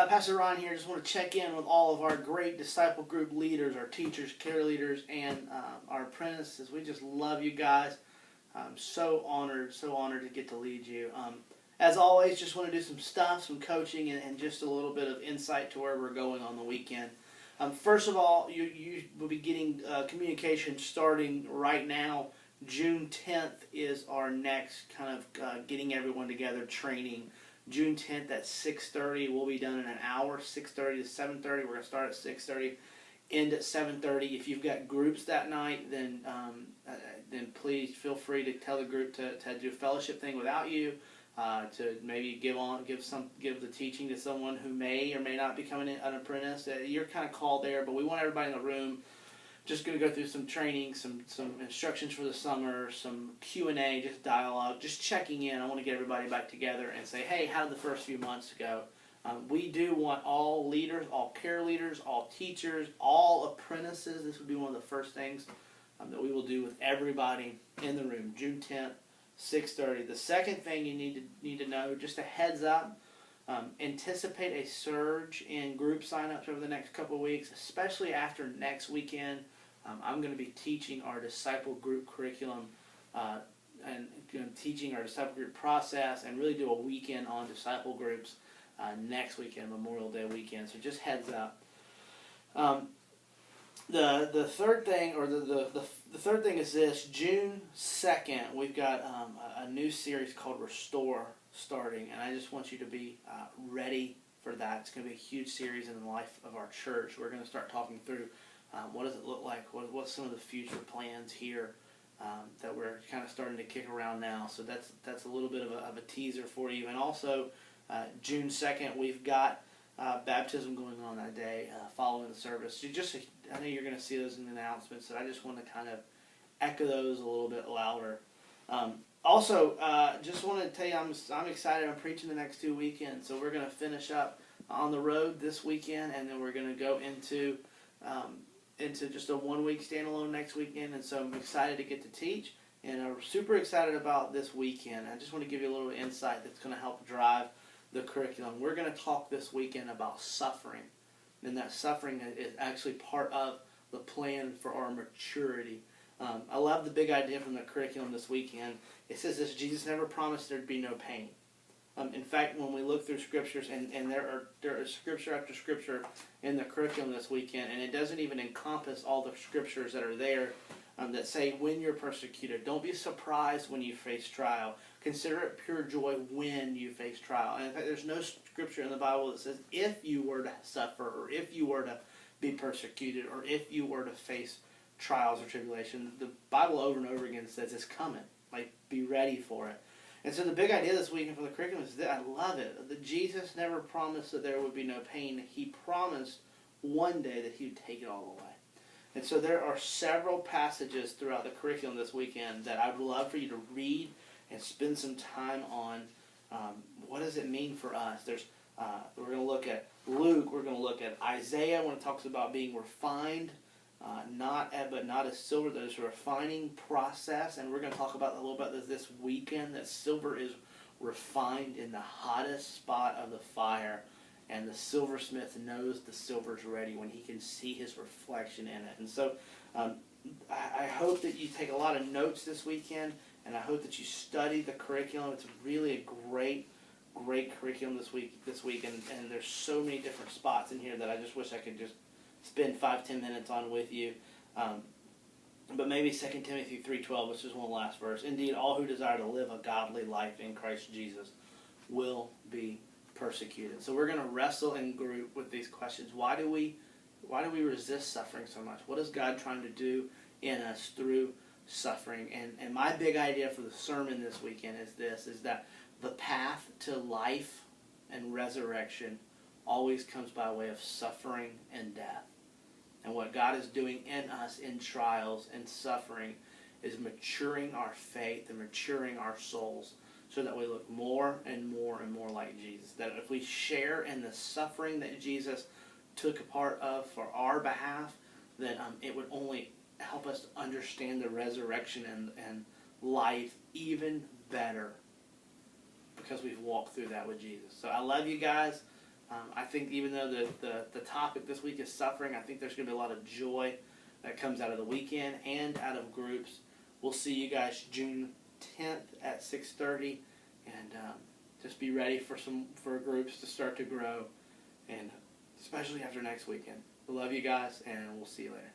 Pastor Ron here. Just want to check in with all of our great disciple group leaders, our teachers, care leaders, and our apprentices. We just love you guys. I'm so honored to get to lead you. As always, just want to do some stuff, some coaching, and just a little bit of insight to where we're going on the weekend. First of all, you will be getting communication starting right now. June 10th is our next kind of getting everyone together training. June 10th at 6:30. We'll be done in an hour, 6:30 to 7:30. We're going to start at 6:30, end at 7:30. If you've got groups that night, then please feel free to tell the group to do a fellowship thing without you, to maybe give the teaching to someone who may or may not be coming in an apprentice. You're kind of called there, but we want everybody in the room. Just going to go through some training, some instructions for the summer, some Q&A, just dialogue, just checking in. I want to get everybody back together and say, hey, how did the first few months go? We do want all leaders, all care leaders, all teachers, all apprentices. This would be one of the first things that we will do with everybody in the room, June 10th, 6:30. The second thing you need to know, just a heads up, anticipate a surge in group signups over the next couple of weeks, especially after next weekend. I'm going to be teaching our disciple group curriculum and teaching our disciple group process, and really do a weekend on disciple groups next weekend, Memorial Day weekend. So just heads up. The third thing, or the third thing is this: June 2nd, we've got a new series called Restore starting, and I just want you to be ready for that. It's going to be a huge series in the life of our church. We're going to start talking through what does it look like, what's some of the future plans here that we're kind of starting to kick around now. So that's a little bit of a teaser for you. And also, June 2nd, we've got baptism going on that day following the service. I know you're going to see those in the announcements, so I just want to kind of echo those a little bit louder. Also, just want to tell you, I'm excited. I'm preaching the next 2 weekends, so we're going to finish up on the road this weekend, and then we're going to go into just a 1 week standalone next weekend. And so I'm excited to get to teach, and I'm super excited about this weekend. I just want to give you a little insight that's going to help drive the curriculum. We're going to talk this weekend about suffering, and that suffering is actually part of the plan for our maturity. I love the big idea from the curriculum this weekend. It says this: Jesus never promised there'd be no pain. In fact, when we look through scriptures, and there is scripture after scripture in the curriculum this weekend, and it doesn't even encompass all the scriptures that are there that say when you're persecuted. Don't be surprised when you face trial. Consider it pure joy when you face trial. And in fact, there's no scripture in the Bible that says if you were to suffer, or if you were to be persecuted, or if you were to face trials or tribulation. The Bible over and over again says it's coming. Like, be ready for it. And so the big idea this weekend for the curriculum is that I love it. That Jesus never promised that there would be no pain. He promised one day that he would take it all away. And so there are several passages throughout the curriculum this weekend that I would love for you to read and spend some time on. What does it mean for us? We're going to look at Luke. We're going to look at Isaiah when it talks about being refined. Not as silver. There's a refining process, and we're going to talk about a little bit this weekend, that silver is refined in the hottest spot of the fire, and the silversmith knows the silver's ready when he can see his reflection in it. And so I hope that you take a lot of notes this weekend, and I hope that you study the curriculum. It's really a great curriculum this week, and there's so many different spots in here that I just wish I could just spend 5-10 minutes on with you. But maybe 2 Timothy 3:12, which is one last verse. Indeed, all who desire to live a godly life in Christ Jesus will be persecuted. So we're going to wrestle in group with these questions. Why do we resist suffering so much? What is God trying to do in us through suffering? And my big idea for the sermon this weekend is that the path to life and resurrection always comes by way of suffering and death. And what God is doing in us in trials and suffering is maturing our faith and maturing our souls so that we look more and more and more like Jesus. That if we share in the suffering that Jesus took a part of for our behalf, then it would only help us to understand the resurrection and life even better, because we've walked through that with Jesus. So I love you guys. I think even though the topic this week is suffering, I think there's going to be a lot of joy that comes out of the weekend and out of groups. We'll see you guys June 10th at 6:30, and just be ready for groups to start to grow, and especially after next weekend. We love you guys, and we'll see you later.